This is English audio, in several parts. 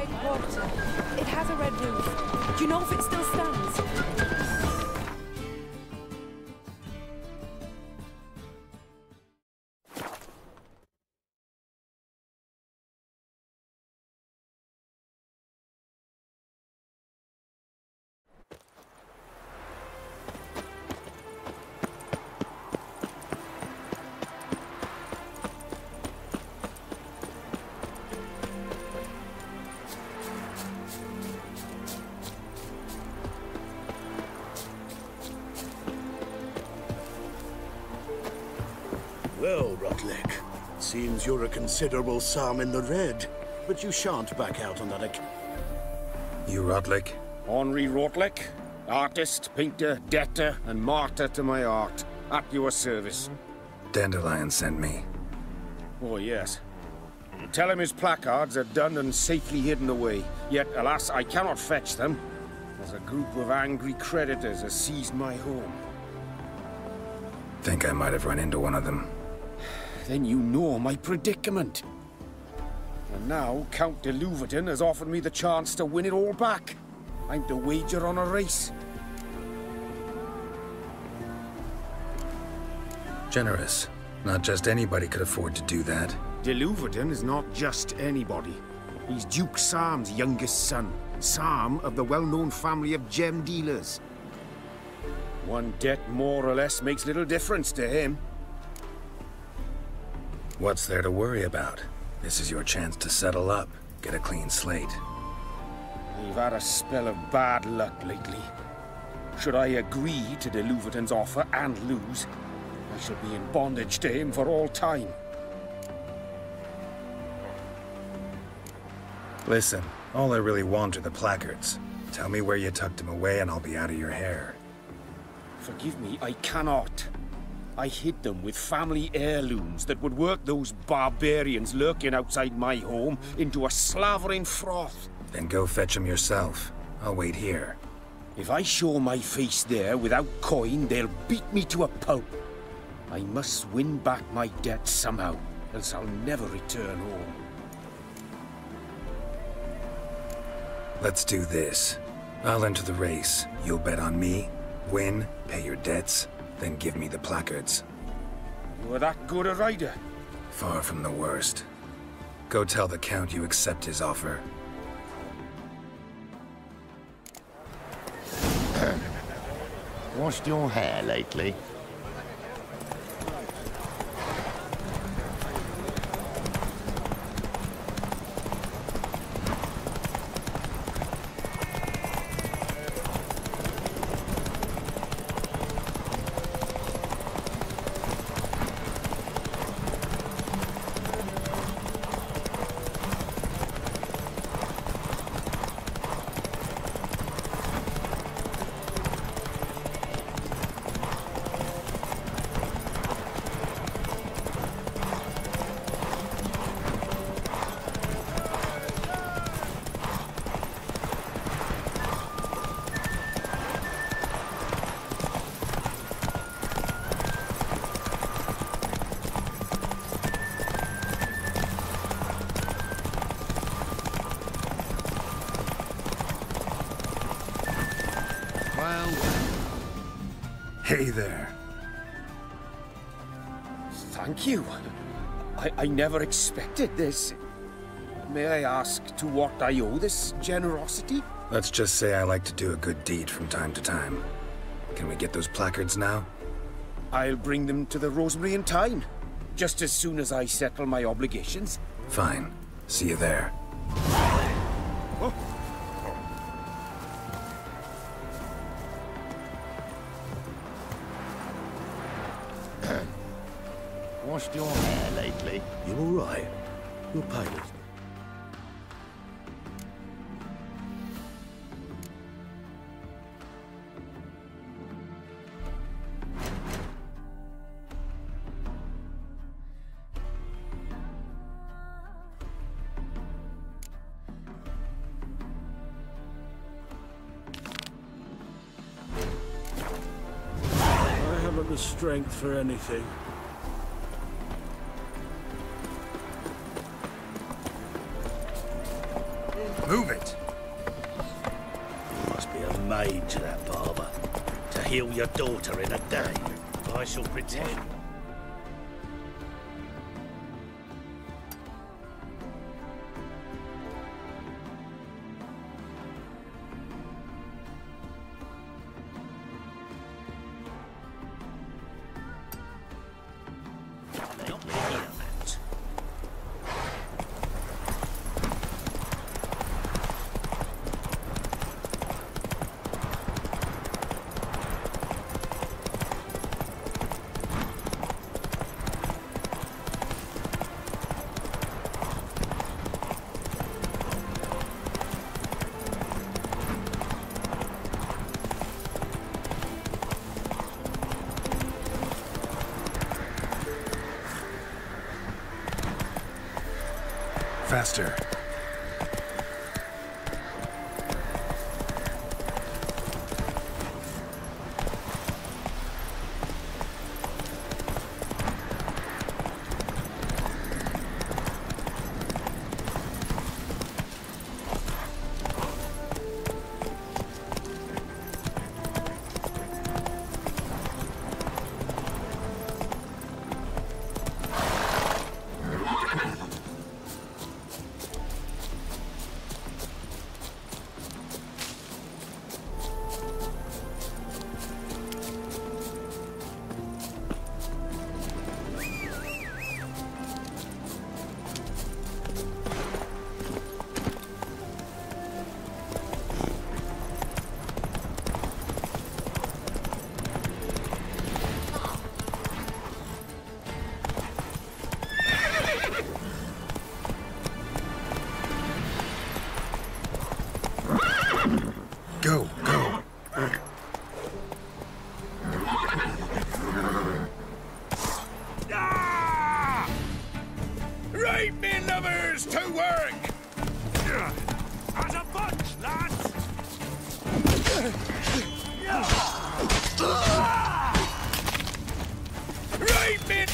big water. It has a red roof. Do you know if it still stands? Well, Rotlick, seems you're a considerable sum in the red, but you shan't back out on that account. You Rotlick? Henri Rotlick, artist, painter, debtor, and martyr to my art. At your service. Dandelion sent me. Oh, yes. Tell him his placards are done and safely hidden away. Yet, alas, I cannot fetch them, as a group of angry creditors has seized my home. Think I might have run into one of them. Then you know my predicament. And now Count de Louverton has offered me the chance to win it all back. I'm to wager on a race. Generous. Not just anybody could afford to do that. De Louverton is not just anybody. He's Duke Sam's youngest son. Sam of the well-known family of gem dealers. One debt more or less makes little difference to him. What's there to worry about? This is your chance to settle up, get a clean slate. I've had a spell of bad luck lately. Should I agree to de Louverton's offer and lose, I shall be in bondage to him for all time. Listen, all I really want are the placards. Tell me where you tucked them away and I'll be out of your hair. Forgive me, I cannot. I hid them with family heirlooms that would work those barbarians lurking outside my home into a slavering froth. Then go fetch them yourself. I'll wait here. If I show my face there without coin, they'll beat me to a pulp. I must win back my debt somehow, else I'll never return home. Let's do this. I'll enter the race. You'll bet on me, win, pay your debts, then give me the placards. You are that good a rider? Far from the worst. Go tell the Count you accept his offer. Washed your hair lately? Hey there. Thank you. I never expected this. May I ask to what I owe this generosity? Let's just say I like to do a good deed from time to time. Can we get those placards now? I'll bring them to the Rosemary in time, just as soon as I settle my obligations. Fine. See you there. Oh. Washed your hair lately? You all right? Your pilot. I haven't the strength for anything. Move it! You must be a maid to that barber. To heal your daughter in a day. I shall pretend. Faster. Go, go. Ah! Right, me lovers, to work! As a bunch, lads! Right, me...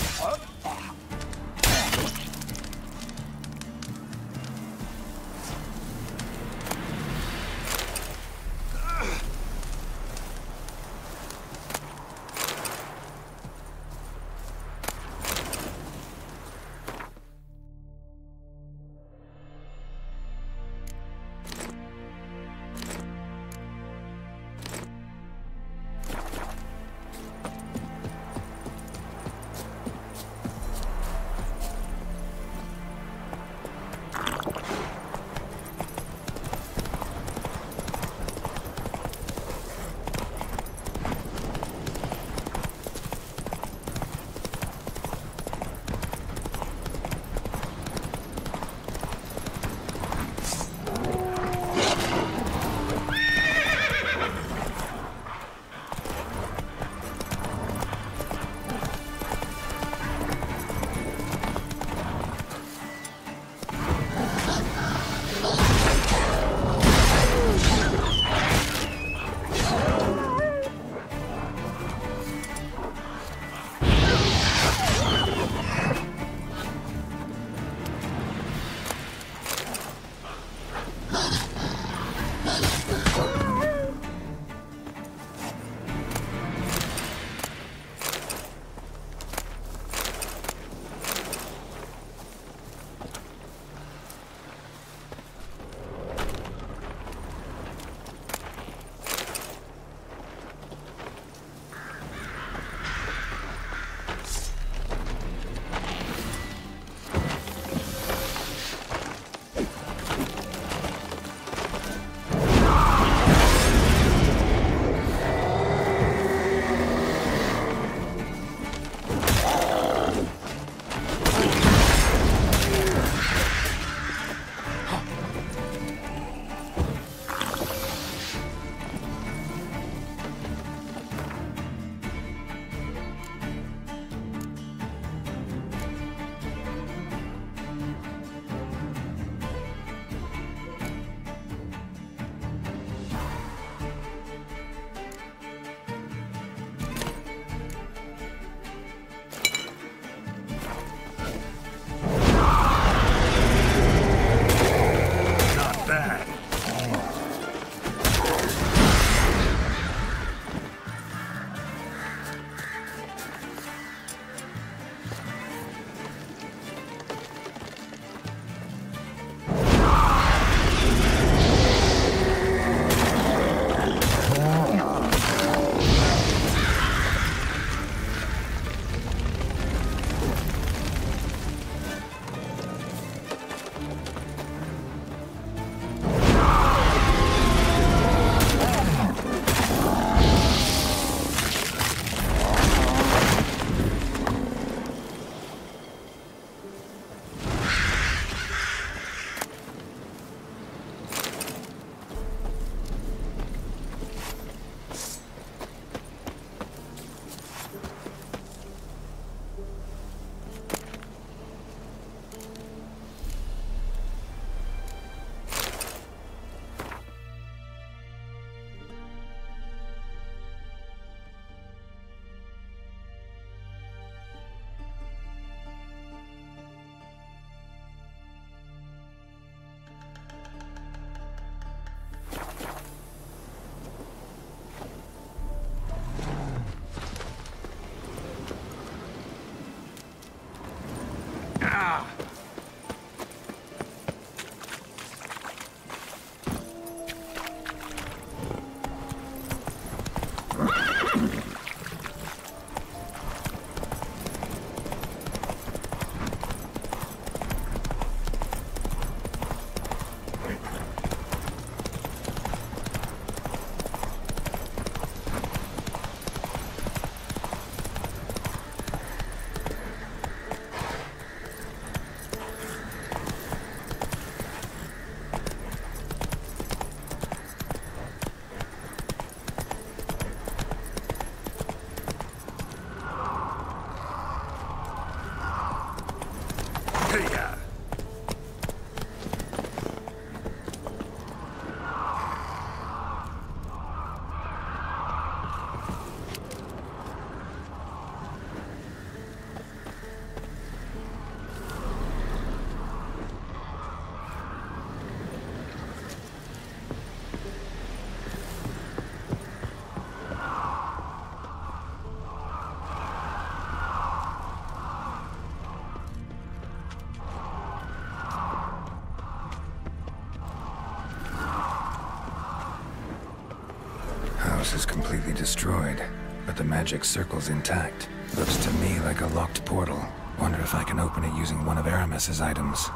house is completely destroyed, but the magic circle's intact. Looks to me like a locked portal. Wonder if I can open it using one of Aramis's items.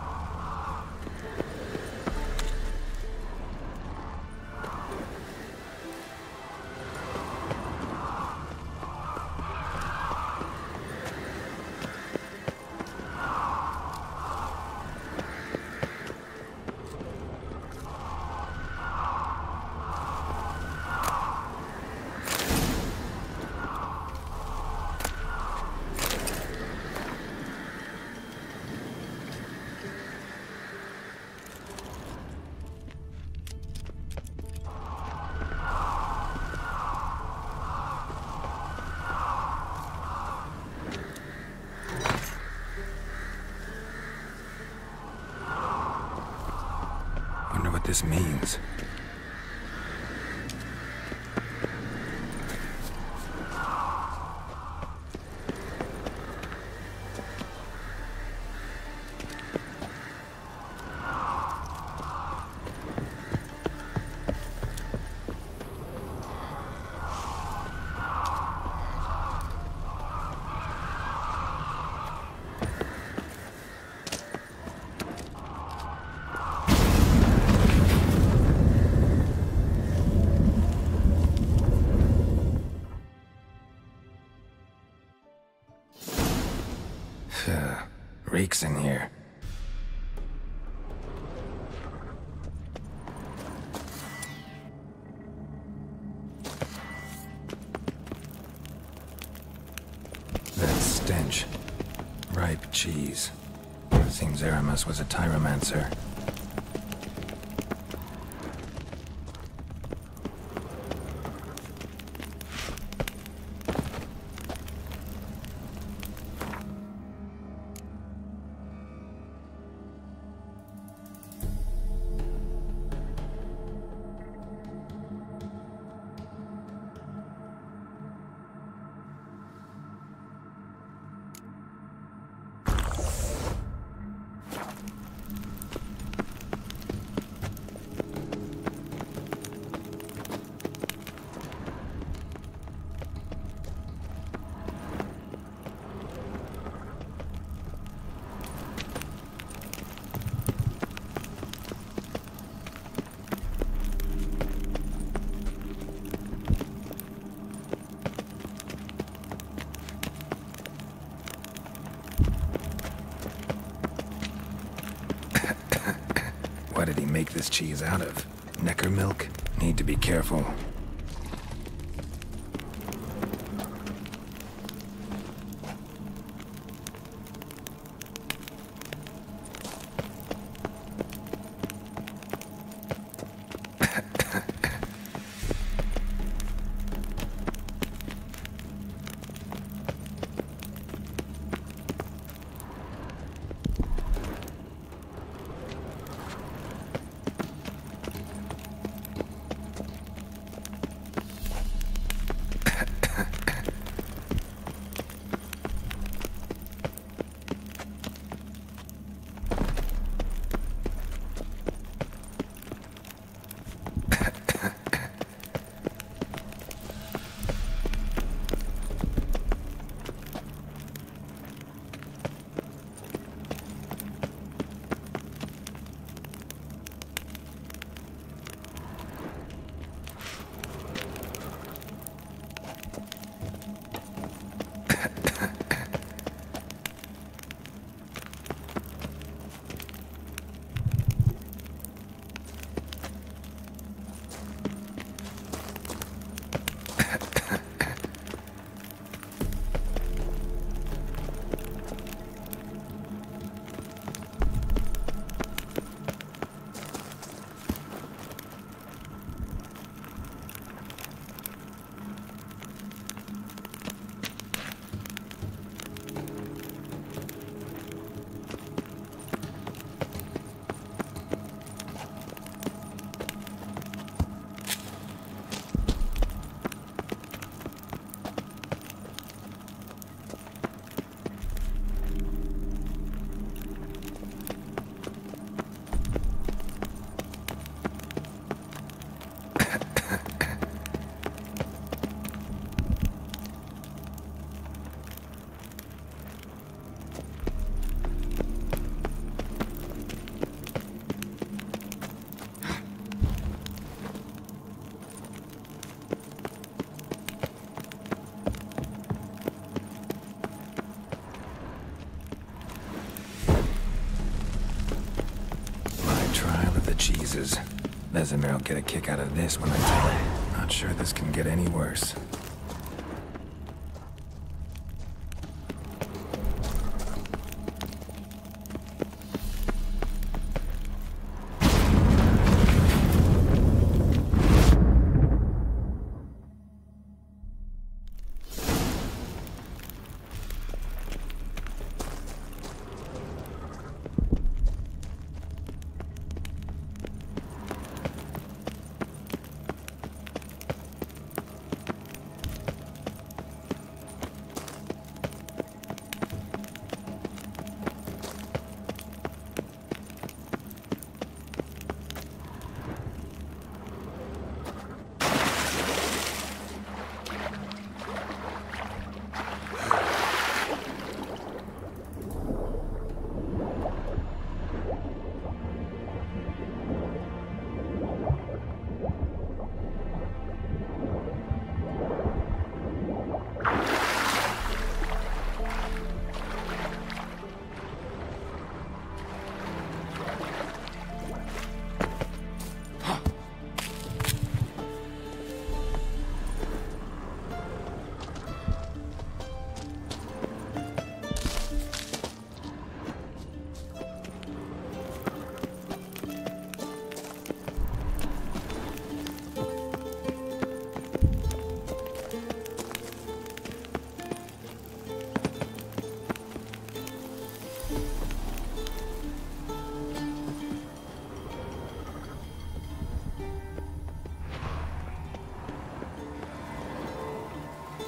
Wonder what this means. Reeks in here. That stench. Ripe cheese. Seems Aramis was a tyromancer. What did he make this cheese out of? Necker milk? Need to be careful. cheeses. Vesemir'll get a kick out of this when I tell him. Not sure this can get any worse.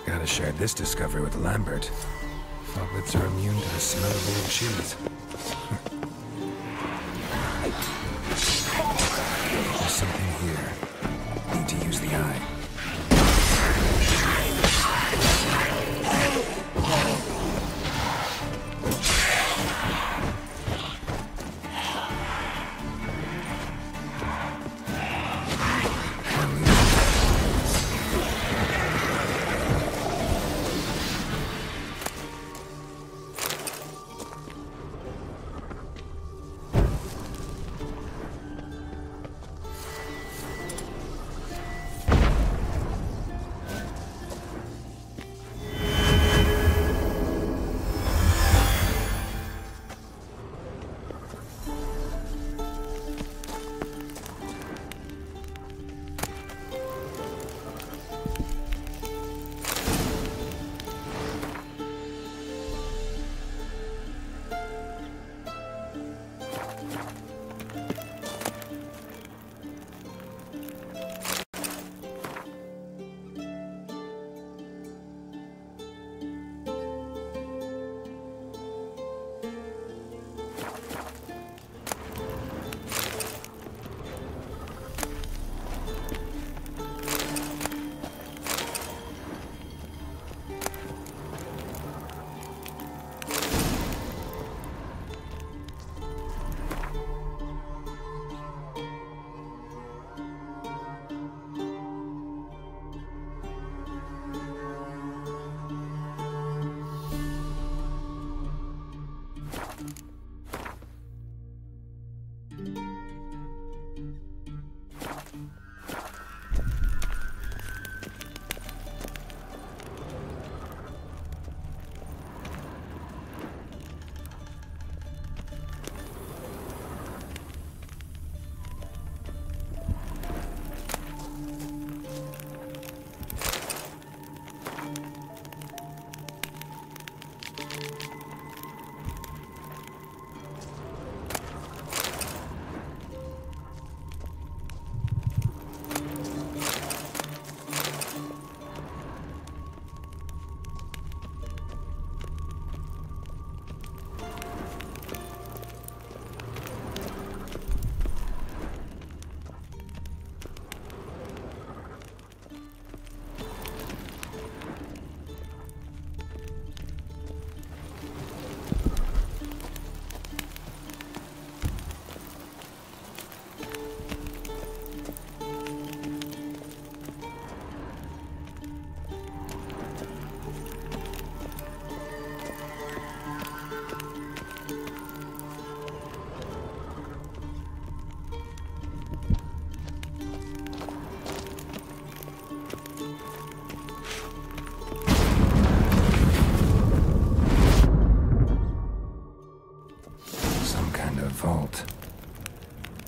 Gotta share this discovery with Lambert. Foglets are immune to the smell of old cheese. There's something here. Need to use the eye.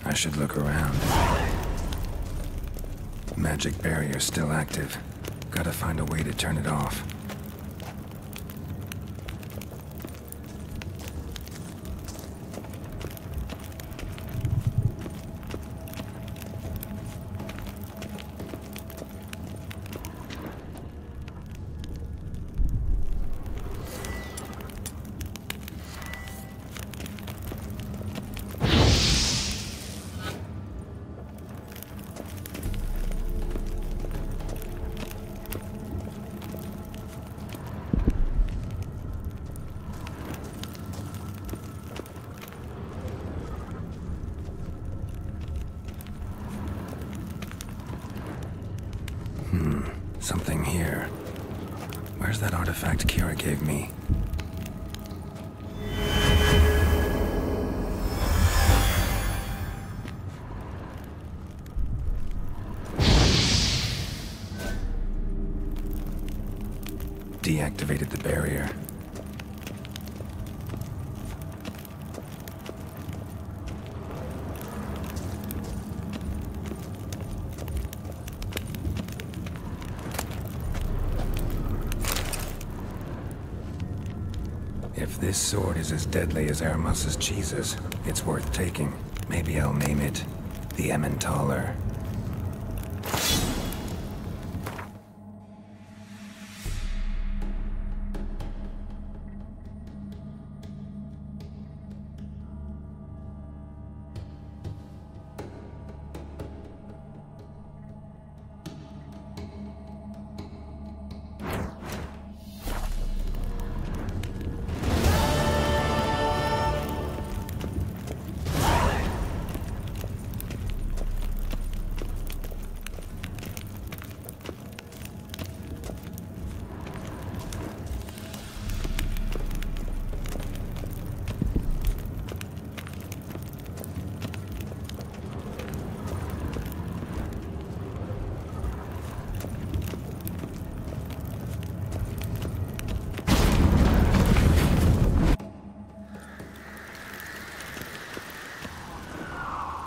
I should look around. Magic barrier still active. Gotta find a way to turn it off. Something here. Where's that artifact Kira gave me? Deactivated the barrier. If this sword is as deadly as Aramus's cheeses, it's worth taking. Maybe I'll name it the Emmentaler.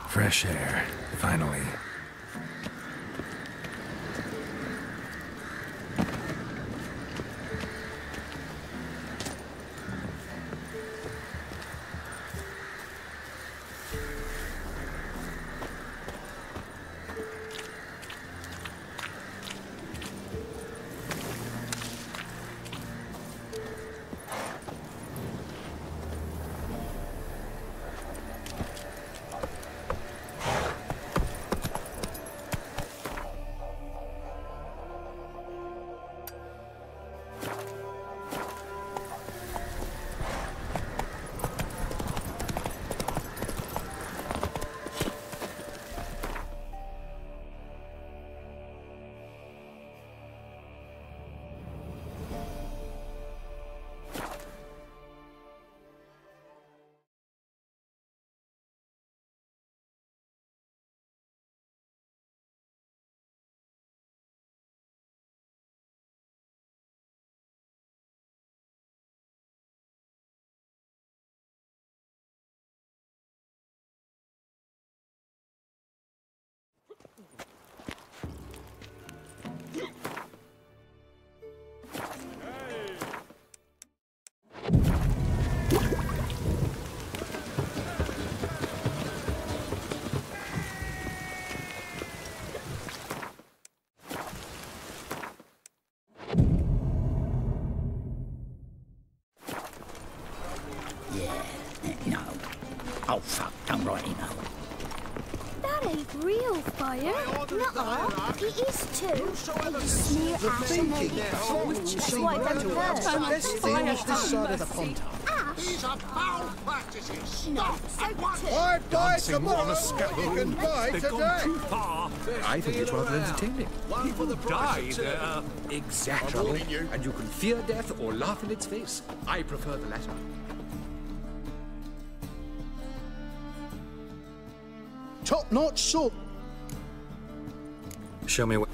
Fresh air, finally. Oh, fuck, don't write him out. That ain't real fire. Nuh-uh. It is too. And you smear ash and then that's why it doesn't hurt. Let's finish this side of the pond. Ash? These are foul practices. No, so too. I buy tomorrow, you can buy They've gone today. too far. I think it's rather entertaining. People die there. Exactly. And you can fear death or laugh in its face. I prefer the latter. Top-notch sword. Show me what...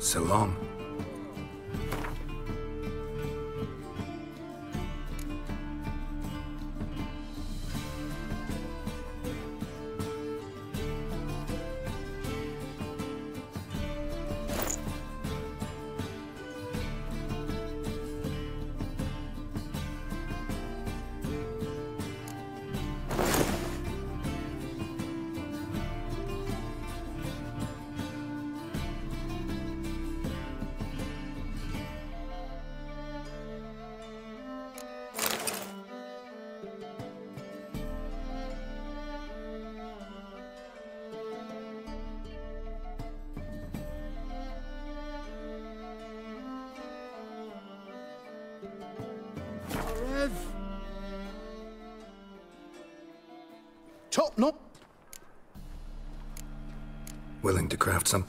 So long. Top knot. Willing to craft some?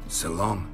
So long.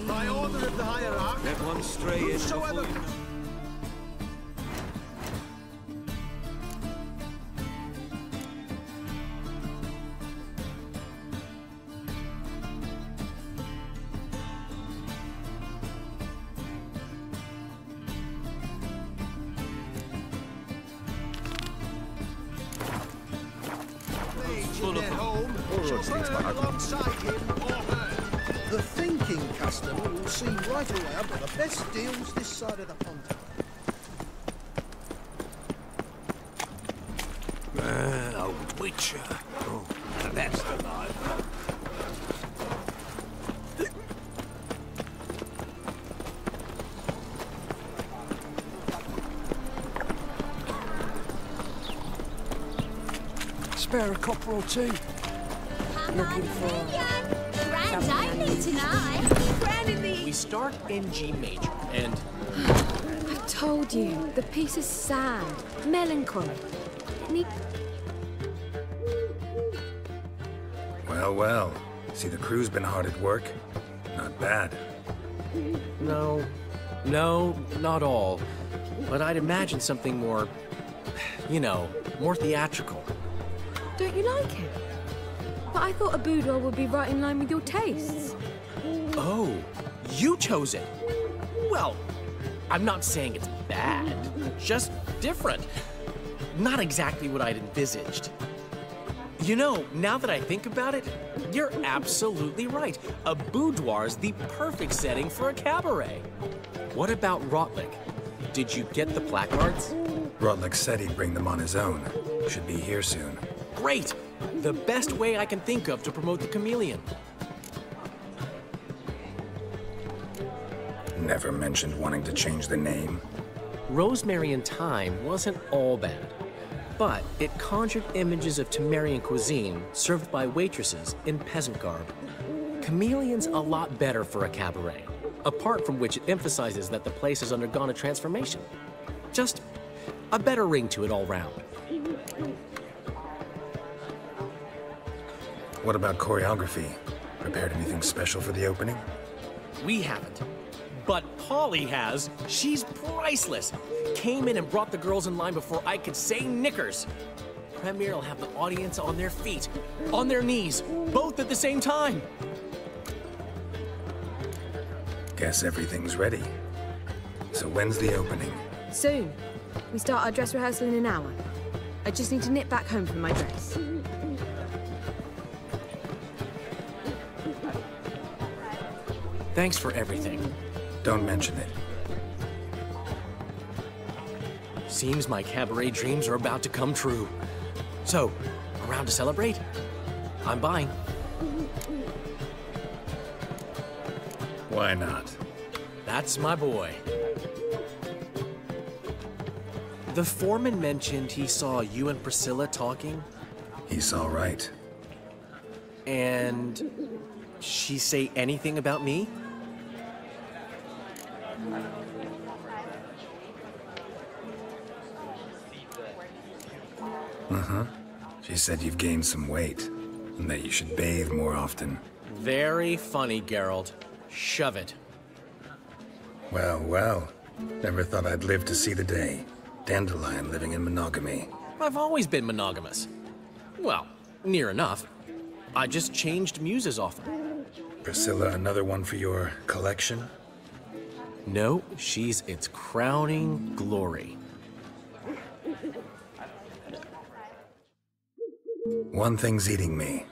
By order of the hierarch, Let one stray in whosoever... before you... in their home, shall burn alongside him or her. The thinking customer will see right away I've got the best deals this side of the Ponta. A witcher. Oh, that's the life. Spare a copper or two. Looking for grand opening tonight. Grand in the... We start in G major, and... I told you, the piece is sad, melancholy. Well, well. See, the crew's been hard at work. Not bad. No, not all. But I'd imagine something more, you know, more theatrical. Don't you like it? But I thought a boudoir would be right in line with your tastes. Oh, you chose it. Well, I'm not saying it's bad, just different. Not exactly what I'd envisaged. You know, now that I think about it, you're absolutely right. A boudoir's the perfect setting for a cabaret. What about Rotlick? Did you get the placards? Rotlick said he'd bring them on his own. Should be here soon. Great! The best way I can think of to promote the chameleon. Never mentioned wanting to change the name. Rosemary and Thyme wasn't all bad, but it conjured images of Temerian cuisine served by waitresses in peasant garb. Chameleon's a lot better for a cabaret, apart from which it emphasizes that the place has undergone a transformation. Just a better ring to it all round. What about choreography? Prepared anything special for the opening? We haven't. But Polly has. She's priceless. Came in and brought the girls in line before I could say knickers. Premier will have the audience on their feet, on their knees, both at the same time. Guess everything's ready. So when's the opening? Soon. We start our dress rehearsal in an hour. I just need to nip back home for my dress. Thanks for everything. Don't mention it. Seems my cabaret dreams are about to come true. So, around to celebrate? I'm buying. Why not? That's my boy. The foreman mentioned he saw you and Priscilla talking. He's all right. And she say anything about me? Uh-huh. She said you've gained some weight, and that you should bathe more often. Very funny, Geralt. Shove it. Well, well. Never thought I'd live to see the day. Dandelion living in monogamy. I've always been monogamous. Well, near enough. I just changed muses often. Priscilla, another one for your collection? No, she's its crowning glory. One thing's eating me.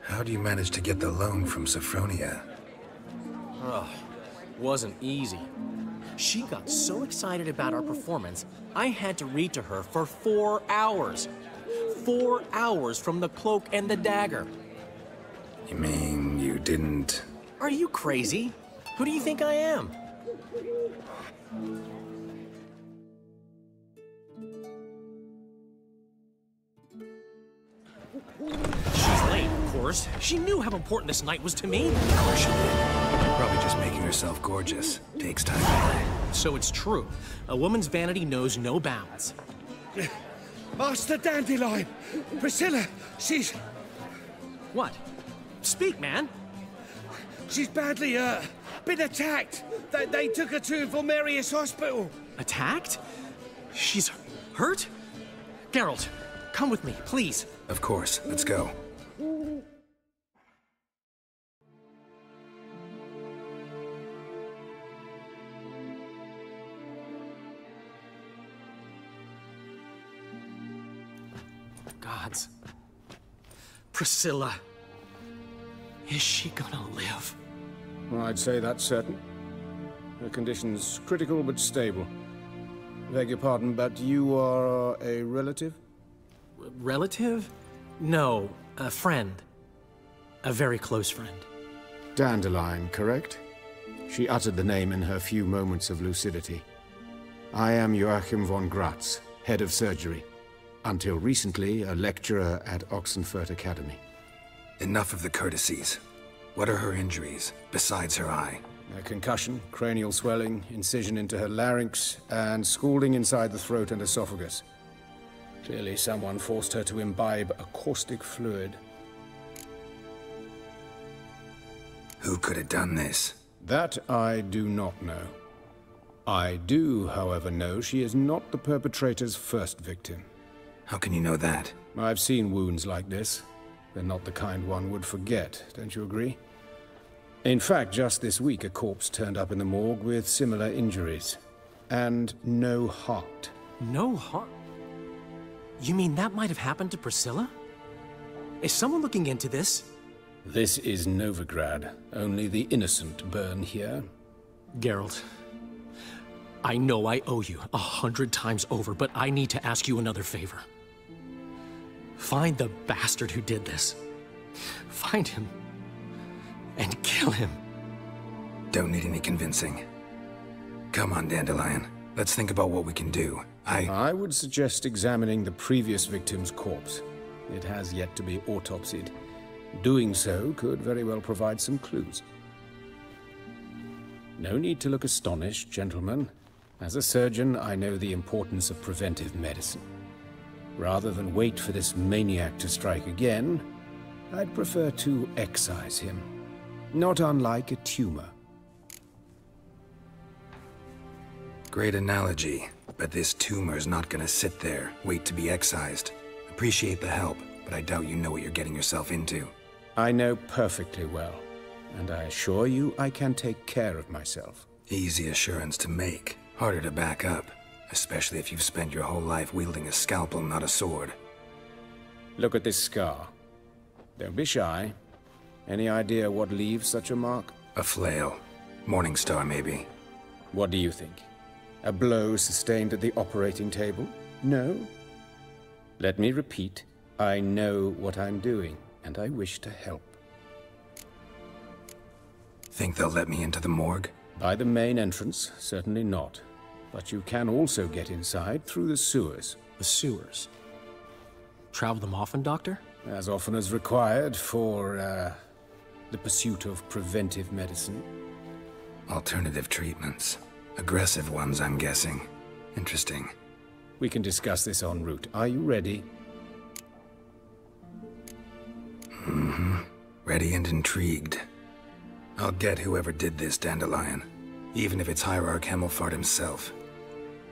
How do you manage to get the loan from Sophronia? Ugh, wasn't easy. She got so excited about our performance, I had to read to her for 4 hours. 4 hours from the Cloak and the Dagger. You mean you didn't... Are you crazy? Who do you think I am? She's late, of course. She knew how important this night was to me. Of course she did. Probably just making herself gorgeous. Takes time. So it's true. A woman's vanity knows no bounds. Master Dandelion! Priscilla, she's... What? Speak, man. She's badly, been attacked. They took her to Volmerius Hospital. Attacked? She's hurt? Geralt, come with me, please. Of course. Let's go. Gods. Priscilla. Is she gonna live? Well, I'd say that's certain. Her condition's critical but stable. Beg your pardon, but you are a relative? Relative? No, a friend. A very close friend. Dandelion, correct? She uttered the name in her few moments of lucidity. I am Joachim von Gratz, head of surgery. Until recently, a lecturer at Oxenfurt Academy. Enough of the courtesies. What are her injuries, besides her eye? A concussion, cranial swelling, incision into her larynx, and scalding inside the throat and esophagus. Clearly someone forced her to imbibe a caustic fluid. Who could have done this? That I do not know. I do, however, know she is not the perpetrator's first victim. How can you know that? I've seen wounds like this. They're not the kind one would forget, don't you agree? In fact, just this week, a corpse turned up in the morgue with similar injuries. And no heart. No heart? You mean that might have happened to Priscilla? Is someone looking into this? This is Novigrad. Only the innocent burn here. Geralt, I know I owe you 100 times over, but I need to ask you another favor. Find the bastard who did this. Find him. And kill him. Don't need any convincing. Come on, Dandelion. Let's think about what we can do. I would suggest examining the previous victim's corpse. It has yet to be autopsied. Doing so could very well provide some clues. No need to look astonished, gentlemen. As a surgeon, I know the importance of preventive medicine. Rather than wait for this maniac to strike again, I'd prefer to excise him. Not unlike a tumor. Great analogy, but this tumor's not gonna sit there, wait to be excised. Appreciate the help, but I doubt you know what you're getting yourself into. I know perfectly well, and I assure you I can take care of myself. Easy assurance to make, harder to back up, especially if you've spent your whole life wielding a scalpel, not a sword. Look at this scar. Don't be shy. Any idea what leaves such a mark? A flail. Morning star, maybe. What do you think? A blow sustained at the operating table? No? Let me repeat. I know what I'm doing, and I wish to help. Think they'll let me into the morgue? By the main entrance, certainly not. But you can also get inside through the sewers. The sewers? Travel them often, Doctor? As often as required for, the pursuit of preventive medicine. Alternative treatments. Aggressive ones, I'm guessing. Interesting. We can discuss this en route. Are you ready? Mm-hmm. Ready and intrigued. I'll get whoever did this, Dandelion. Even if it's Hierarch Hemmelfart himself.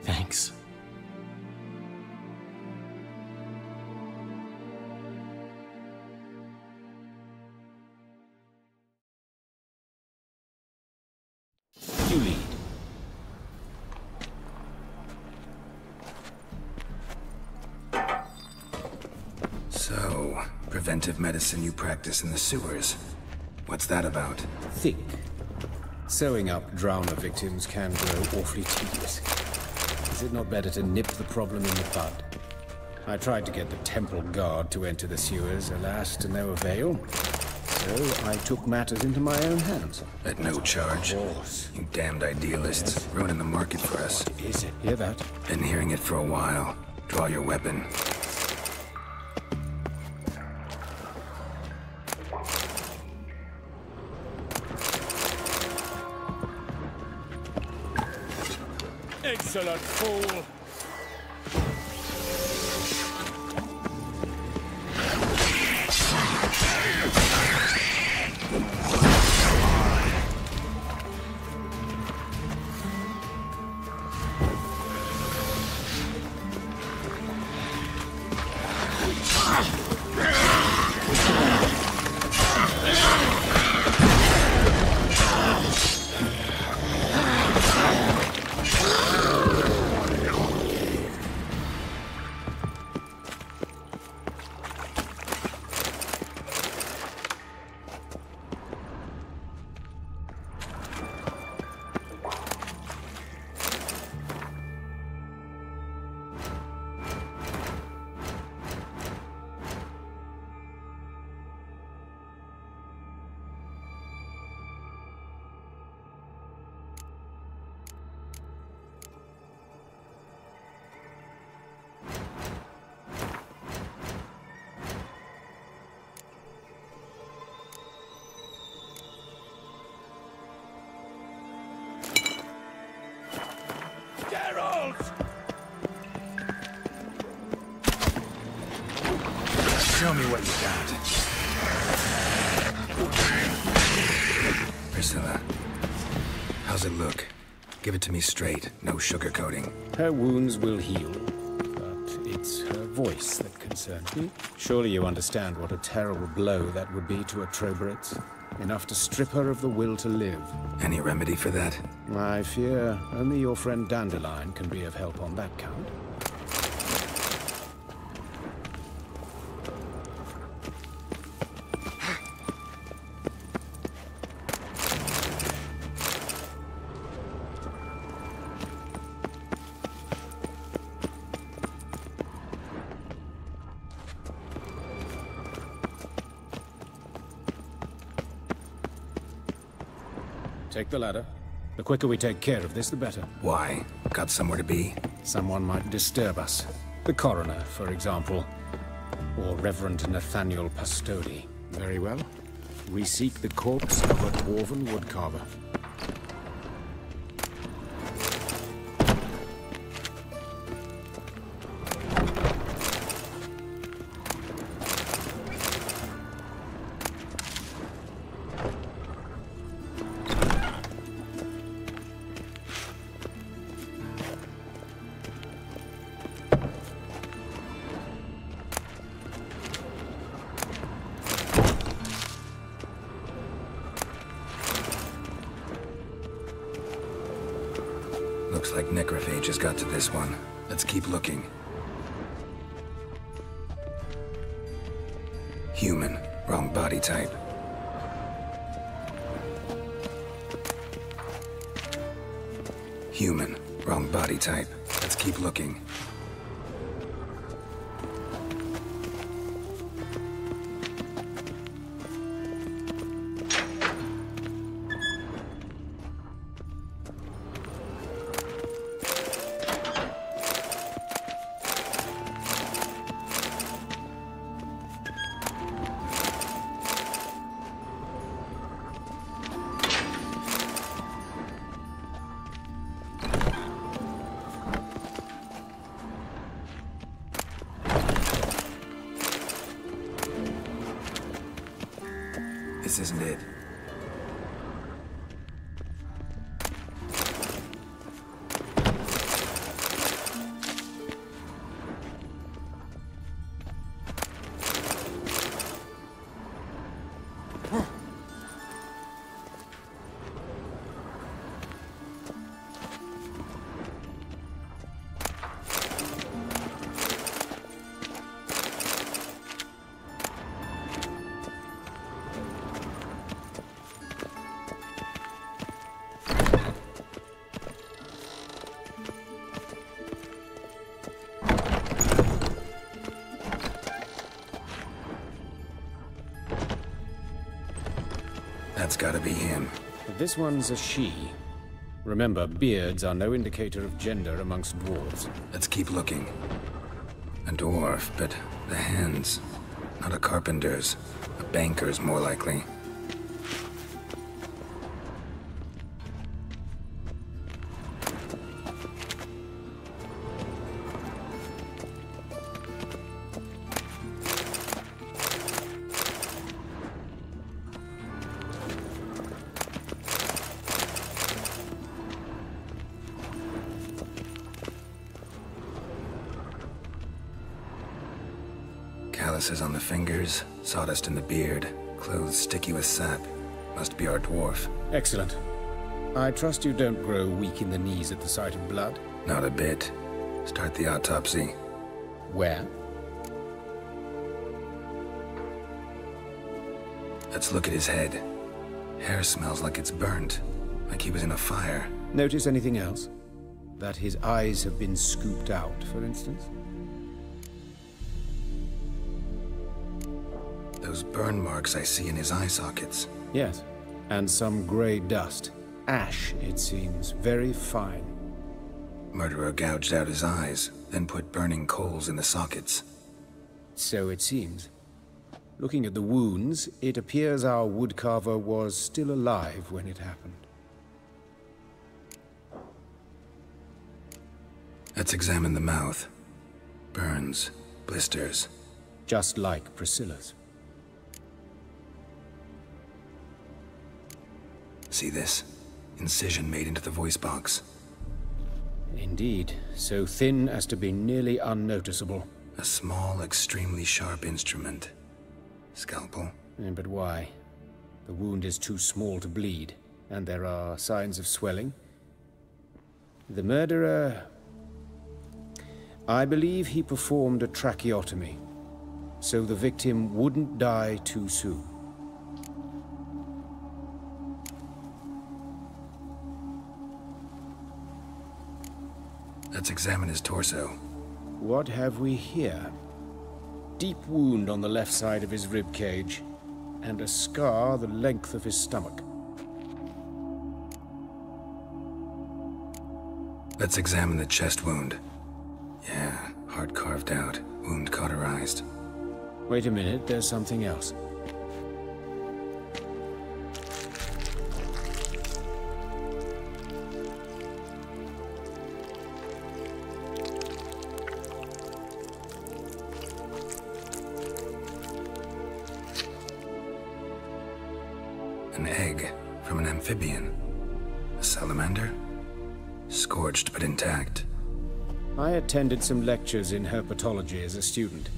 Thanks. You lead. So, preventive medicine you practice in the sewers. What's that about? Think. Sewing up drowner victims can grow awfully tedious. Is it not better to nip the problem in the bud? I tried to get the temple guard to enter the sewers, alas, to no avail. So I took matters into my own hands. At no charge? Of course. You damned idealists. Yes. Ruining the market for us. What is it? Hear that? Been hearing it for a while. Draw your weapon. Excellent fool! Show me what you got. Priscilla, how's it look? Give it to me straight, no sugarcoating. Her wounds will heal, but it's her voice that concerns me. Surely you understand what a terrible blow that would be to a Trobritz. Enough to strip her of the will to live. Any remedy for that? I fear only your friend Dandelion can be of help on that count. Take the ladder. The quicker we take care of this, the better. Why? Got somewhere to be? Someone might disturb us. The coroner, for example. Or Reverend Nathaniel Pastodi. Very well. We seek the corpse of a dwarven woodcarver. Looks like necrophages got to this one. Let's keep looking. Human. Wrong body type. Human. Wrong body type. Let's keep looking. This isn't it. That's gotta be him. This one's a she. Remember, beards are no indicator of gender amongst dwarves. Let's keep looking. A dwarf, but the hands. Not a carpenter's. A banker's, more likely. Calluses on the fingers, sawdust in the beard, clothes sticky with sap. Must be our dwarf. Excellent. I trust you don't grow weak in the knees at the sight of blood? Not a bit. Start the autopsy. Where? Let's look at his head. Hair smells like it's burnt, like he was in a fire. Notice anything else? That his eyes have been scooped out, for instance? Those burn marks I see in his eye sockets. Yes, and some grey dust. Ash, it seems. Very fine. Murderer gouged out his eyes, then put burning coals in the sockets. So it seems. Looking at the wounds, it appears our woodcarver was still alive when it happened. Let's examine the mouth. Burns, blisters. Just like Priscilla's. See this? Incision made into the voice box. Indeed, so thin as to be nearly unnoticeable. A small, extremely sharp instrument. Scalpel? But why? The wound is too small to bleed, and there are signs of swelling. The murderer... I believe he performed a tracheotomy, so the victim wouldn't die too soon. Let's examine his torso. What have we here? Deep wound on the left side of his rib cage, and a scar the length of his stomach. Let's examine the chest wound. Yeah, heart carved out, wound cauterized. Wait a minute, there's something else. An egg from an amphibian. A salamander? Scorched but intact. I attended some lectures in herpetology as a student.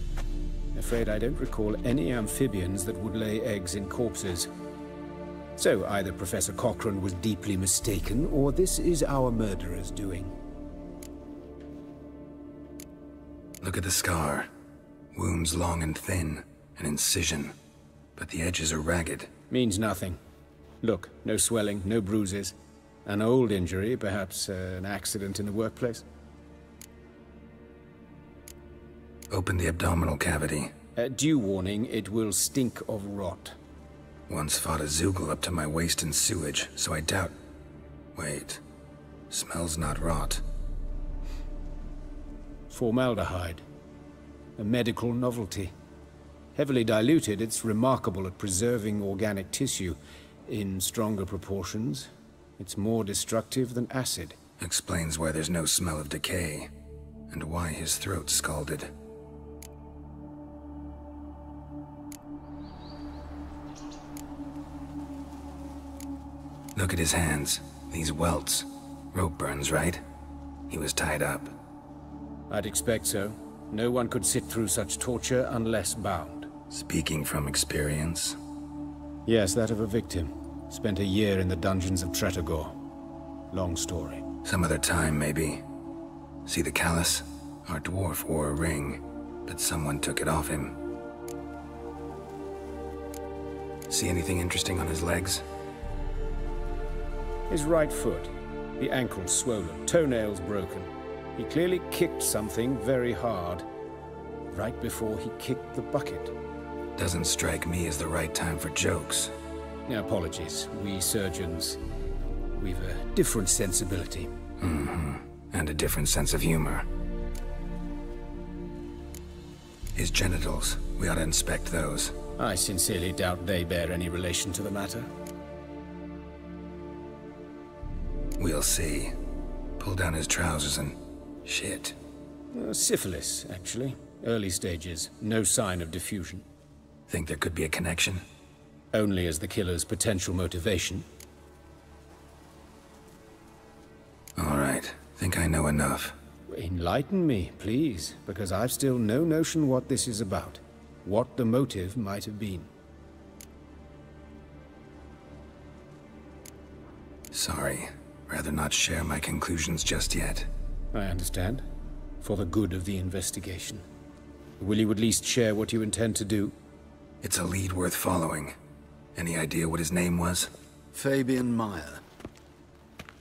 Afraid I don't recall any amphibians that would lay eggs in corpses. So either Professor Cochrane was deeply mistaken, or this is our murderer's doing. Look at the scar. Wounds long and thin, an incision. But the edges are ragged. Means nothing. Look, no swelling, no bruises. An old injury, perhaps an accident in the workplace. Open the abdominal cavity. Due warning, it will stink of rot. Once fought a Zoogle up to my waist in sewage, so I doubt... Wait. Smells not rot. Formaldehyde. A medical novelty. Heavily diluted, it's remarkable at preserving organic tissue. In stronger proportions, it's more destructive than acid. Explains why there's no smell of decay, and why his throat's scalded. Look at his hands. These welts. Rope burns, right? He was tied up. I'd expect so. No one could sit through such torture unless bound. Speaking from experience? Yes, that of a victim. Spent a year in the dungeons of Tretogor. Long story. Some other time, maybe. See the callus? Our dwarf wore a ring, but someone took it off him. See anything interesting on his legs? His right foot. The ankle's swollen, toenails broken. He clearly kicked something very hard, right before he kicked the bucket. Doesn't strike me as the right time for jokes. Apologies. We surgeons, we've a different sensibility. Mm-hmm. And a different sense of humor. His genitals. We ought to inspect those. I sincerely doubt they bear any relation to the matter. We'll see. Pull down his trousers and... shit. Syphilis, actually. Early stages. No sign of diffusion. Think there could be a connection? Only as the killer's potential motivation. All right. Think I know enough. Enlighten me, please, because I've still no notion what this is about. What the motive might have been. Sorry. Rather not share my conclusions just yet. I understand. For the good of the investigation. Will you at least share what you intend to do? It's a lead worth following. Any idea what his name was? Fabian Meyer.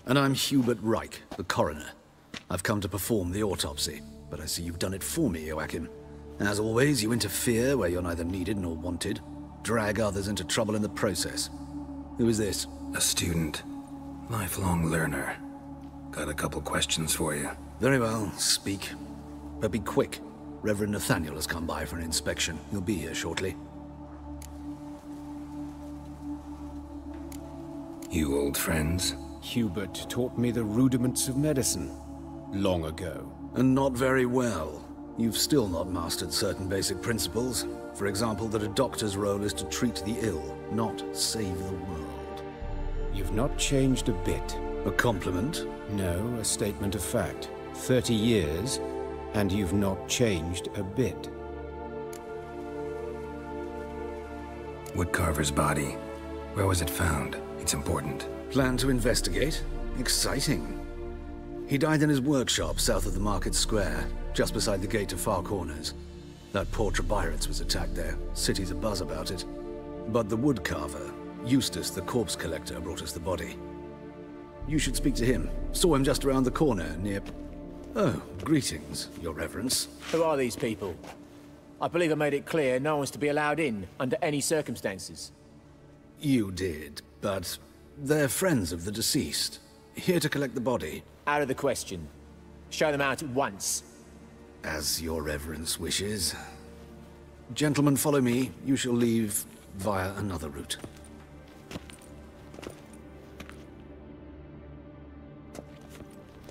And I'm Hubert Reich, the coroner. I've come to perform the autopsy, but I see you've done it for me, Joachim. As always, you interfere where you're neither needed nor wanted. Drag others into trouble in the process. Who is this? A student. Lifelong learner. Got a couple questions for you. Very well, speak. But be quick. Reverend Nathaniel has come by for an inspection. He'll be here shortly. You old friends? Hubert taught me the rudiments of medicine. Long ago. And not very well. You've still not mastered certain basic principles. For example, that a doctor's role is to treat the ill, not save the world. You've not changed a bit. A compliment? No, a statement of fact. 30 years, and you've not changed a bit. Woodcarver's body. Where was it found? It's important. Plan to investigate? Exciting. He died in his workshop south of the market square, just beside the gate to Far Corners. That poor Trebirates was attacked there. City's abuzz about it. But the woodcarver, Eustace, the corpse collector, brought us the body. You should speak to him. Saw him just around the corner, near... Oh, greetings, Your Reverence. Who are these people? I believe I made it clear no one's to be allowed in, under any circumstances. You did, but they're friends of the deceased. Here to collect the body. Out of the question. Show them out at once. As your reverence wishes. Gentlemen, follow me. You shall leave via another route.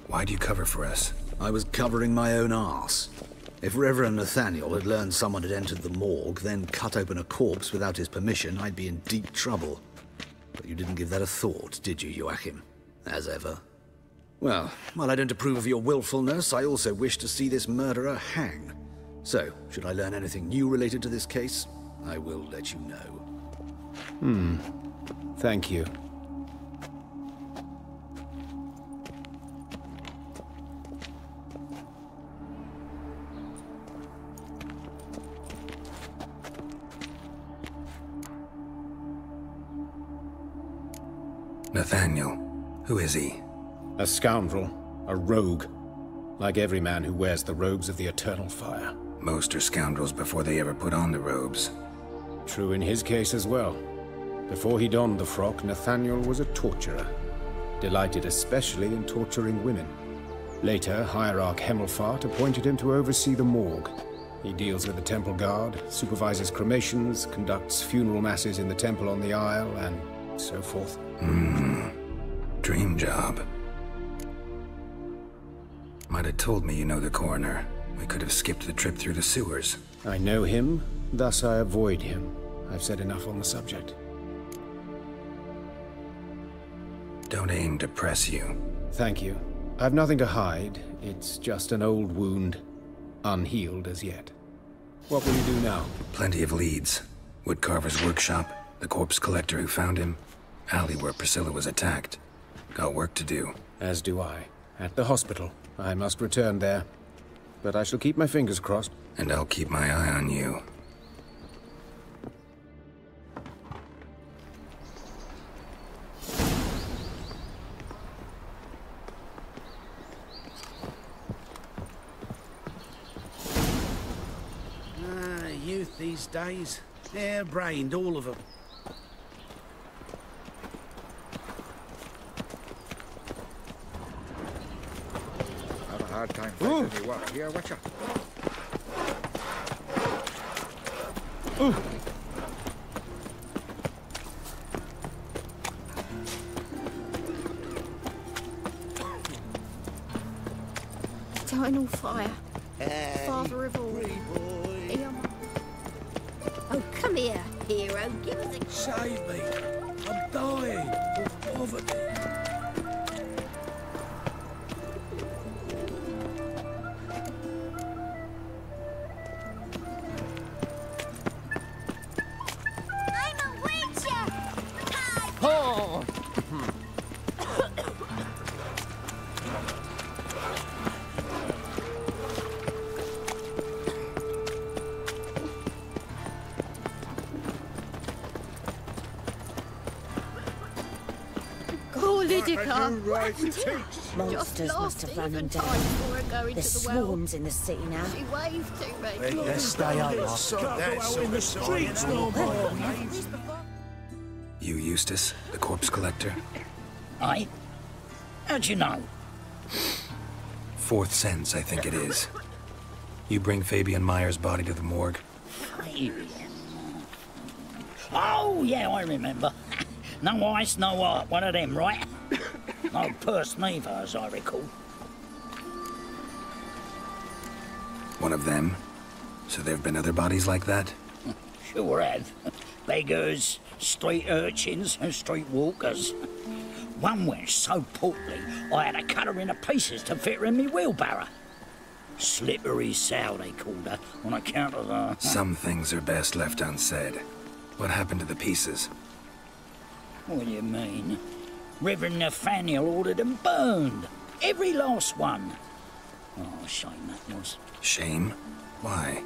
Why do you cover for us? I was covering my own arse. If Reverend Nathaniel had learned someone had entered the morgue, then cut open a corpse without his permission, I'd be in deep trouble. But you didn't give that a thought, did you, Joachim? As ever. Well, while I don't approve of your willfulness, I also wish to see this murderer hang. So, should I learn anything new related to this case, I will let you know. Thank you. Nathaniel. Who is he? A scoundrel. A rogue. Like every man who wears the robes of the Eternal Fire. Most are scoundrels before they ever put on the robes. True in his case as well. Before he donned the frock, Nathaniel was a torturer. Delighted especially in torturing women. Later, Hierarch Hemmelfart appointed him to oversee the morgue. He deals with the temple guard, supervises cremations, conducts funeral masses in the temple on the Isle, and so forth. Dream job. Might have told me you know the coroner. We could have skipped the trip through the sewers. I know him, thus I avoid him. I've said enough on the subject. Don't aim to press you. Thank you. I've nothing to hide. It's just an old wound, unhealed as yet. What will you do now? Plenty of leads. Woodcarver's workshop, the corpse collector who found him, alley where Priscilla was attacked. Got work to do. As do I. At the hospital. I must return there. But I shall keep my fingers crossed. And I'll keep my eye on you. Youth these days. Hair-brained, all of them. Have a hard time finding any work here, Witcher. Eternal fire. Father of all. Oh, come here, hero. Give us a... Save me. I'm dying of poverty. I'm a witcher! Oh! Monsters must have run them down. There's swarms in the city now. She waved to me. Let's stay up. That's in the streets no more. You, Eustace, the corpse collector? Aye? How'd you know? Fourth sense, I think it is. You bring Fabian Meyer's body to the morgue? Fabian? Oh, yeah, I remember. No ice, no art. One of them, right? No purse neither, as I recall. One of them? So there have been other bodies like that? Sure have. Beggars, street urchins, and street walkers. One went so portly, I had to cut her into pieces to fit her in me wheelbarrow. Slippery sow, they called her, on account of the... Some things are best left unsaid. What happened to the pieces? What do you mean? Reverend Nathaniel ordered them burned. Every last one. Oh, shame that was. Shame? Why?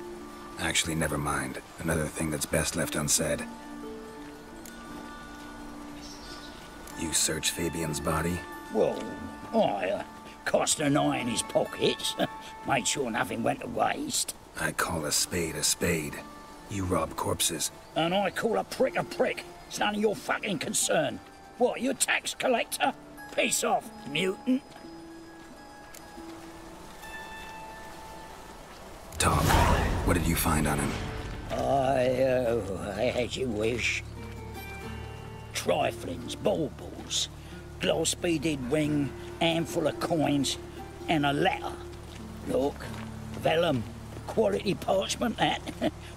Actually, never mind. Another thing that's best left unsaid. You searched Fabian's body? Well, I cast an eye in his pockets. Made sure nothing went to waste. I call a spade a spade. You rob corpses. And I call a prick a prick. It's none of your fucking concern. What, you a tax collector? Piss off, mutant. Talk. What did you find on him? As you wish. Triflings, baubles, glass-beaded ring, handful of coins, and a letter. Look, vellum, quality parchment that.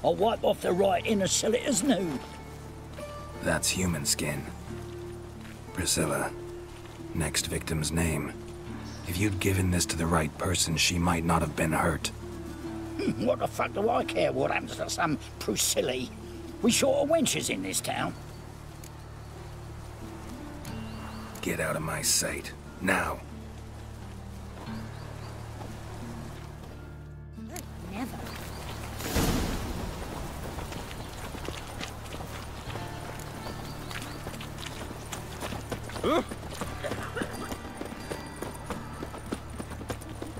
I'll wipe off the writing and sell it as new. That's human skin. Priscilla. Next victim's name. If you'd given this to the right person, she might not have been hurt. What the fuck do I care what happens to some Priscilla? We short of wenches in this town. Get out of my sight. Now. Never.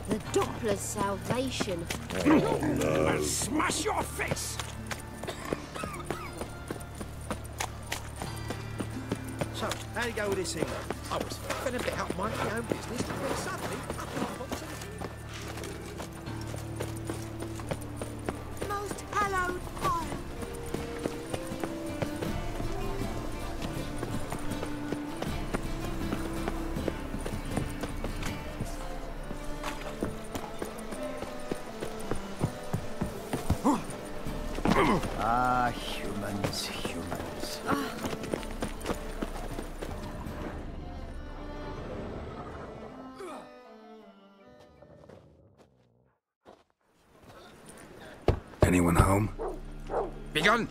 The Doppler's salvation. Oh, no. I'll smash your face! So, how'd it go with this thing? I was faffing a bit up my own business, but suddenly I can't pop to the Most hallowed fire. Ah, humans, humans. Anyone home? Begone,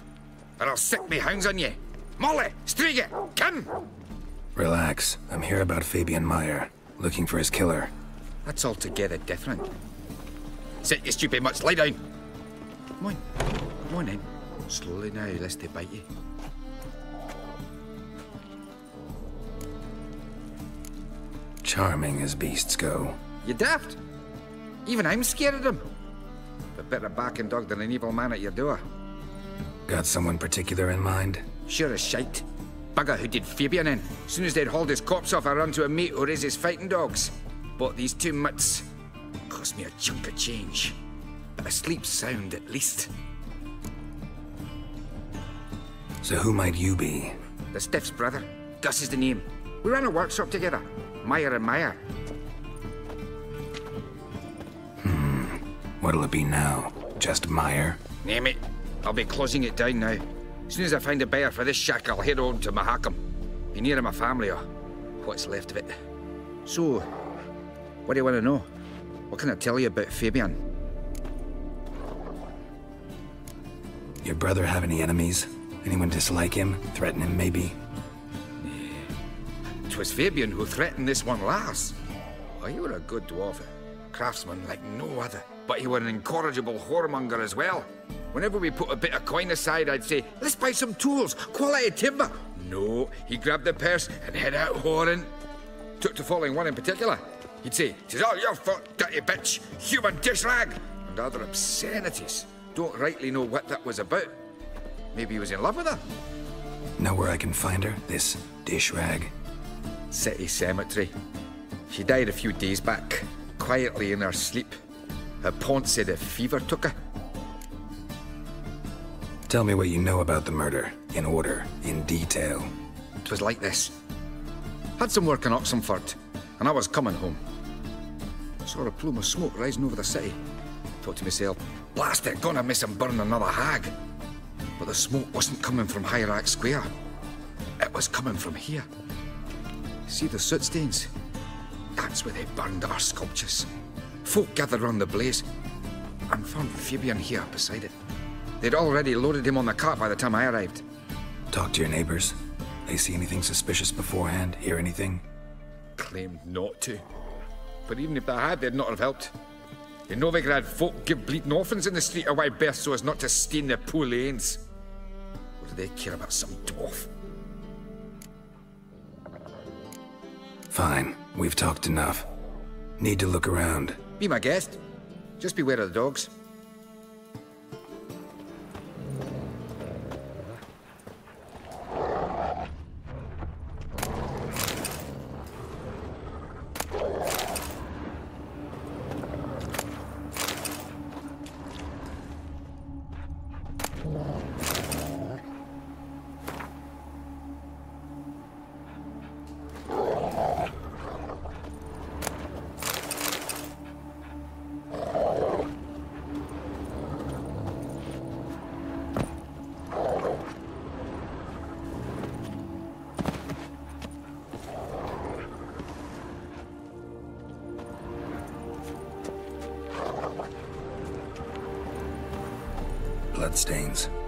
or I'll set me hounds on ye. Molly, Striga, come! Relax. I'm here about Fabian Meyer, looking for his killer. That's altogether different. Sit, you stupid mutts, lie down. Come on in. Slowly now, lest they bite you. Charming as beasts go. You daft. Even I'm scared of them. A better backing dog than an evil man at your door. Got someone particular in mind? Sure as shite. Bugger who did Fabian in. Soon as they'd hauled his corpse off, I run to a mate who raises fighting dogs. Bought these 2 mutts. Cost me a chunk of change. But I sleep sound at least. So who might you be? The Stiff's brother. Gus is the name. We ran a workshop together. Meyer and Meyer. What'll it be now? Just Meyer? Name it. I'll be closing it down now. As soon as I find a buyer for this shack, I'll head on to Mahakam. Be near my family or what's left of it. So, what do you want to know? What can I tell you about Fabian? Your brother have any enemies? Anyone dislike him? Threaten him, maybe? 'Twas Fabian who threatened this one last. Oh, you were a good dwarf. Craftsman like no other. But you were an incorrigible whoremonger as well. Whenever we put a bit of coin aside, I'd say, let's buy some tools, quality timber. No, he grabbed the purse and head out whoring. Took to following one in particular. He'd say, "'Tis all your fault, dirty bitch, human dish rag," and other obscenities. Don't rightly know what that was about. Maybe he was in love with her. Know where I can find her? This dish rag? City cemetery. She died a few days back, quietly in her sleep. Her pont said a fever took her. Tell me what you know about the murder, in order, in detail. It was like this. Had some work in Oxenford, and I was coming home. Saw a plume of smoke rising over the city. Thought to myself, blast it, gonna miss him burn another hag. But the smoke wasn't coming from Hierarch Square. It was coming from here. See the soot stains? That's where they burned our sculptures. Folk gathered round the blaze, and found Fabian here beside it. They'd already loaded him on the cart by the time I arrived. Talk to your neighbors. They see anything suspicious beforehand? Hear anything? Claimed not to. But even if they had, they'd not have helped. In Novigrad, folk give bleeding orphans in the street a wide berth so as not to stain their poor lanes. What do they care about some dwarf? Fine. We've talked enough. Need to look around. Be my guest. Just beware of the dogs.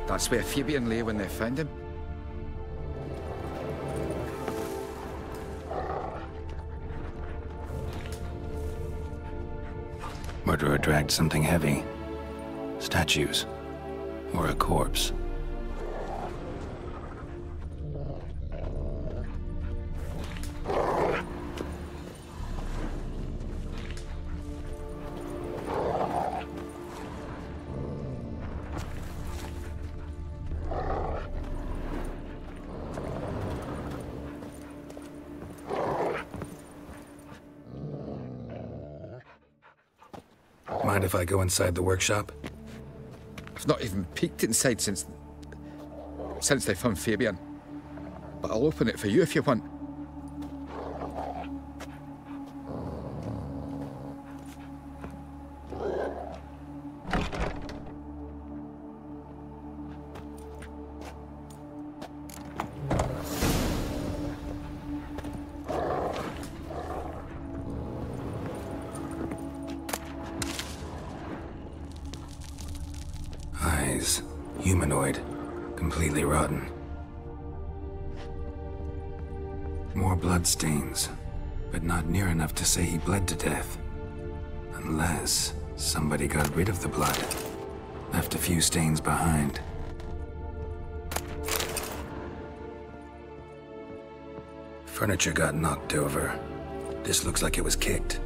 That's where Fabian lay when they found him. Murderer dragged something heavy. Statues. Or a corpse. Mind if I go inside the workshop? I've not even peeked inside since they found Fabian. But I'll open it for you if you want. Humanoid. Completely rotten. More blood stains, but not near enough to say he bled to death. Unless somebody got rid of the blood. Left a few stains behind. Furniture got knocked over. This looks like it was kicked.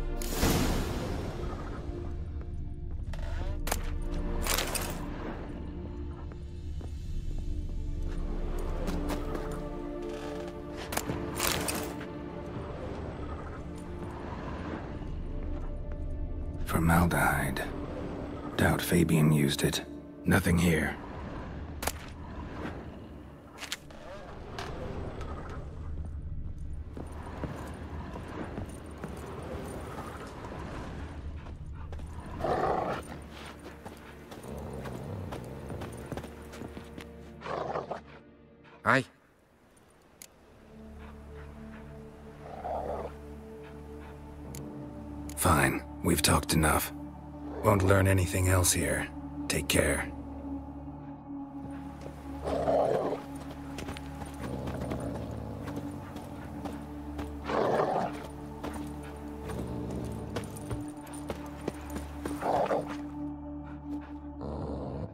Formaldehyde. Doubt Fabian used it. Nothing here. Aye. Fine. We've talked enough. Won't learn anything else here. Take care.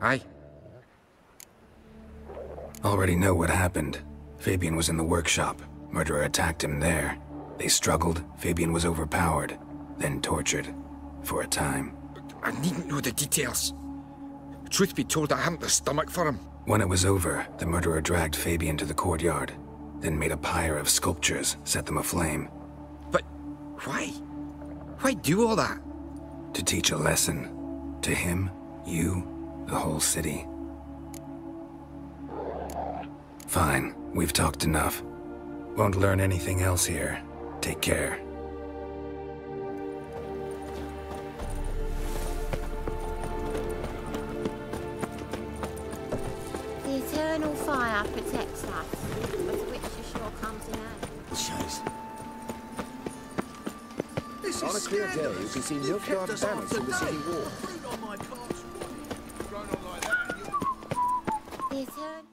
Aye. Already know what happened. Fabian was in the workshop. Murderer attacked him there. They struggled. Fabian was overpowered. Then tortured. For a time. I needn't know the details. Truth be told, I hadn't the stomach for him. When it was over, the murderer dragged Fabian to the courtyard. Then made a pyre of sculptures, set them aflame. But why? Why do all that? To teach a lesson. To him, you, the whole city. Fine, we've talked enough. Won't learn anything else here. Take care. The eternal fire protects us, but the witch sure comes in handy. Jeez. This On a is clear day, you can see milk yard banners in the city wall. The eternal...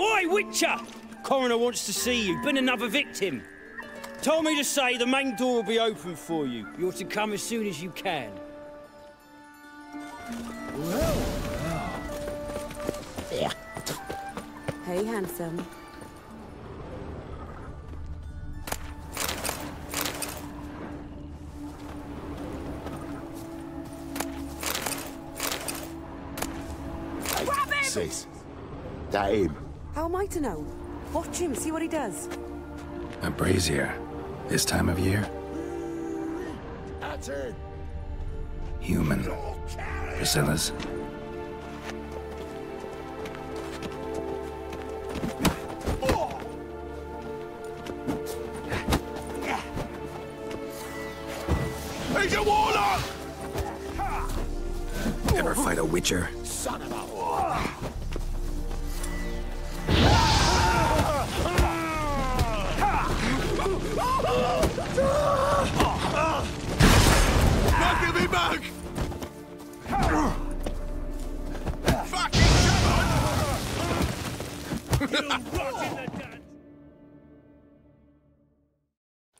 Oi, Witcher! Coroner wants to see you. Been another victim. Told me to say the main door will be open for you. You're to come as soon as you can. Hey, handsome. Hey, sis. That him. How am I to know? Watch him, see what he does. A brazier. This time of year? That's it. Human. Priscilla's. He's a warlock! Ever fight a witcher? Son of a... Not give me back!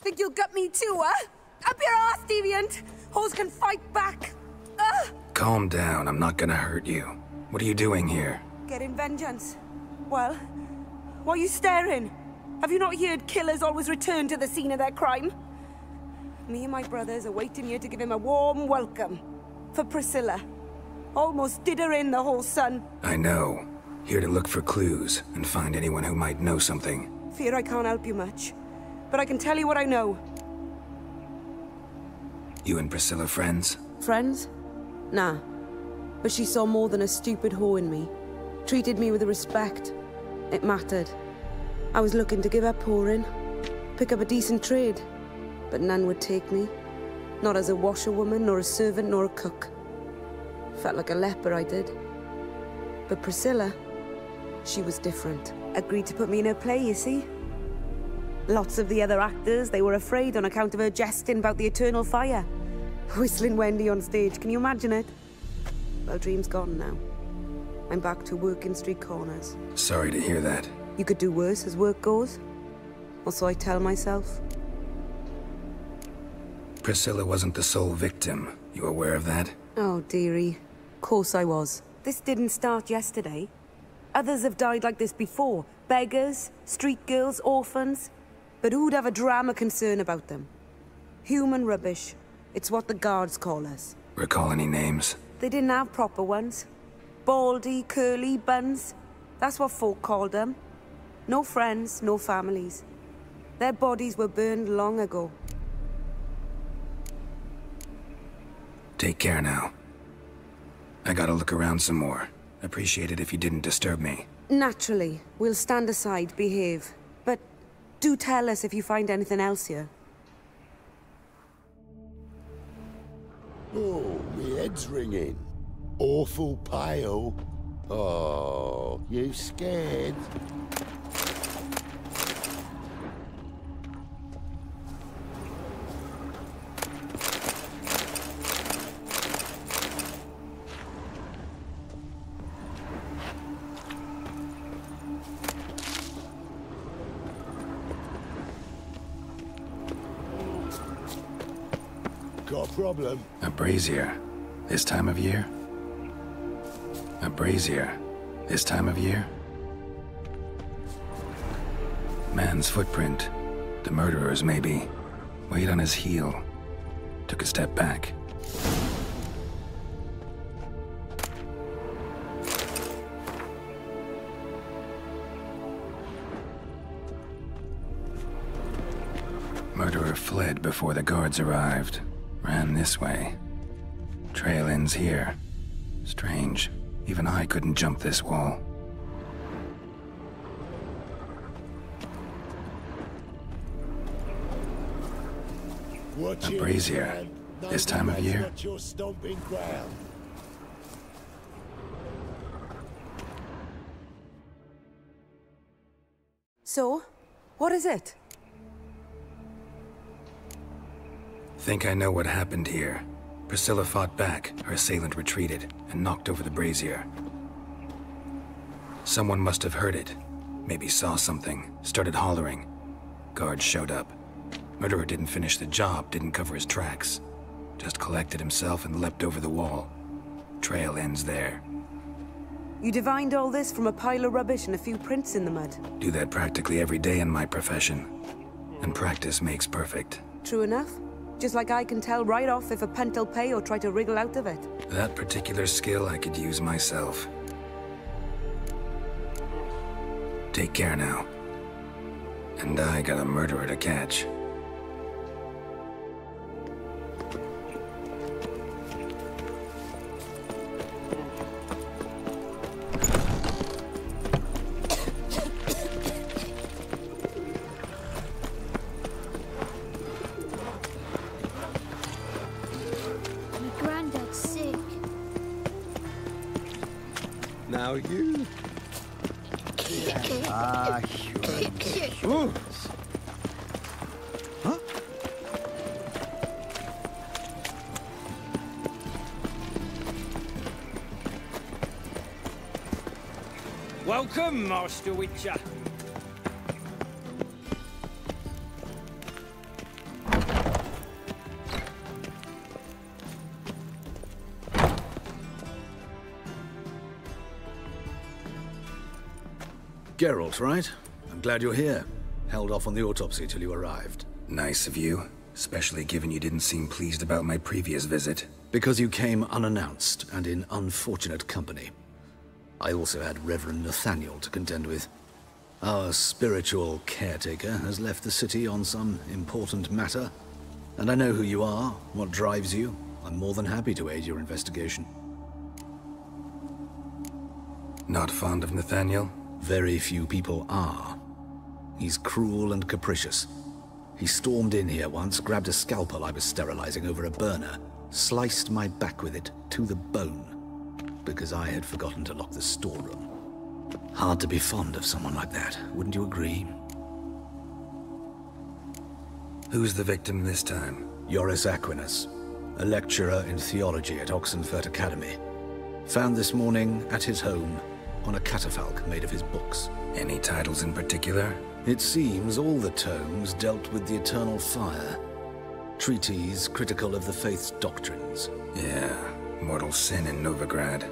Think you'll gut me too, huh? Up your ass, deviant! Hoes can fight back! Calm down, I'm not gonna hurt you. What are you doing here? Getting vengeance. Well, why are you staring? Have you not heard killers always return to the scene of their crime? Me and my brothers are waiting here to give him a warm welcome. For Priscilla. Almost did her in, the whole son. I know. Here to look for clues and find anyone who might know something. Fear I can't help you much. But I can tell you what I know. You and Priscilla friends? Friends? Nah. But she saw more than a stupid whore in me. Treated me with respect. It mattered. I was looking to give her pouring. Pick up a decent trade. But none would take me. Not as a washerwoman, nor a servant, nor a cook. Felt like a leper, I did. But Priscilla, she was different. Agreed to put me in her play, you see? Lots of the other actors, they were afraid on account of her jesting about the eternal fire. Whistling Wendy on stage, can you imagine it? Well, dream's gone now. I'm back to working street corners. Sorry to hear that. You could do worse as work goes. Or so I tell myself. Priscilla wasn't the sole victim. You aware of that? Oh, dearie. Course I was. This didn't start yesterday. Others have died like this before. Beggars, street girls, orphans. But who'd have a drama concern about them? Human rubbish. It's what the guards call us. Recall any names? They didn't have proper ones. Baldy, curly, buns. That's what folk called them. No friends, no families. Their bodies were burned long ago. Take care now. I gotta look around some more. Appreciate it if you didn't disturb me. Naturally. We'll stand aside, behave. But do tell us if you find anything else here. Oh, my head's ringing. Awful pale. Oh, you scared? Got a problem? A brazier. This time of year? A brazier. This time of year? Man's footprint. The murderer's, maybe. Weight on his heel. Took a step back. Murderer fled before the guards arrived. Ran this way. Trail ends here. Strange. Even I couldn't jump this wall. A brazier. This time of year? So, what is it? Think I know what happened here. Priscilla fought back, her assailant retreated, and knocked over the brazier. Someone must have heard it. Maybe saw something, started hollering. Guards showed up. Murderer didn't finish the job, didn't cover his tracks. Just collected himself and leapt over the wall. Trail ends there. You divined all this from a pile of rubbish and a few prints in the mud. Do that practically every day in my profession. And practice makes perfect. True enough. Just like I can tell right off if a punt'll pay or try to wriggle out of it. That particular skill I could use myself. Take care now. And I got a murderer to catch. Now you. Ah, sure. Ooh. Huh? Welcome, Master Witcher. Geralt, right? I'm glad you're here. Held off on the autopsy till you arrived. Nice of you, especially given you didn't seem pleased about my previous visit. Because you came unannounced and in unfortunate company. I also had Reverend Nathaniel to contend with. Our spiritual caretaker has left the city on some important matter, and I know who you are, what drives you. I'm more than happy to aid your investigation. Not fond of Nathaniel? Very few people are. He's cruel and capricious. He stormed in here once, grabbed a scalpel I was sterilizing over a burner, sliced my back with it to the bone, because I had forgotten to lock the storeroom. Hard to be fond of someone like that, wouldn't you agree? Who's the victim this time? Joris Aquinas, a lecturer in theology at Oxenfurt Academy. Found this morning at his home on a catafalque made of his books. Any titles in particular? It seems all the tomes dealt with the eternal fire. Treatises critical of the faith's doctrines. Yeah, mortal sin in Novigrad.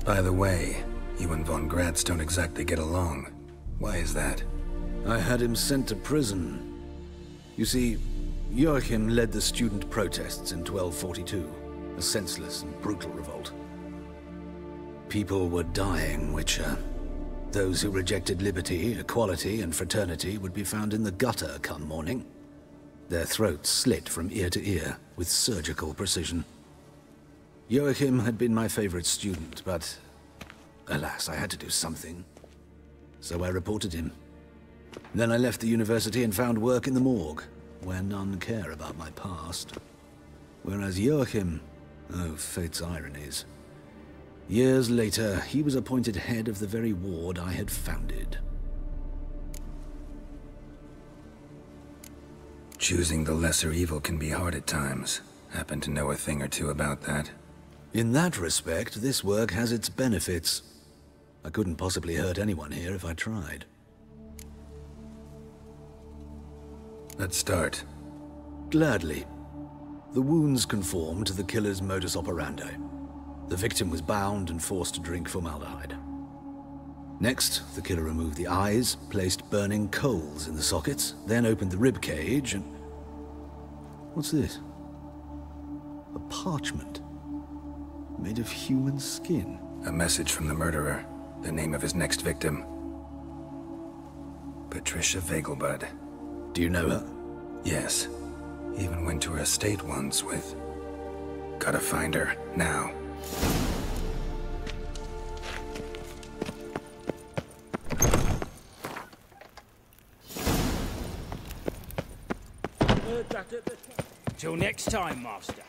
By the way, you and von Gratz don't exactly get along. Why is that? I had him sent to prison. You see, Joachim led the student protests in 1242, a senseless and brutal revolt. People were dying, Witcher. Those who rejected liberty, equality, and fraternity would be found in the gutter come morning. Their throats slit from ear to ear with surgical precision. Joachim had been my favorite student, but alas, I had to do something. So I reported him. Then I left the university and found work in the morgue, where none care about my past. Whereas Joachim, oh, fate's ironies. Years later, he was appointed head of the very ward I had founded. Choosing the lesser evil can be hard at times. Happen to know a thing or two about that. In that respect, this work has its benefits. I couldn't possibly hurt anyone here if I tried. Let's start. Gladly. The wounds conform to the killer's modus operandi. The victim was bound and forced to drink formaldehyde. Next, the killer removed the eyes, placed burning coals in the sockets, then opened the rib cage and... What's this? A parchment. Made of human skin. A message from the murderer. The name of his next victim. Patricia Vegelbud. Do you know her? Yes. Even went to her estate once with... Gotta find her, now. Till next time, Master.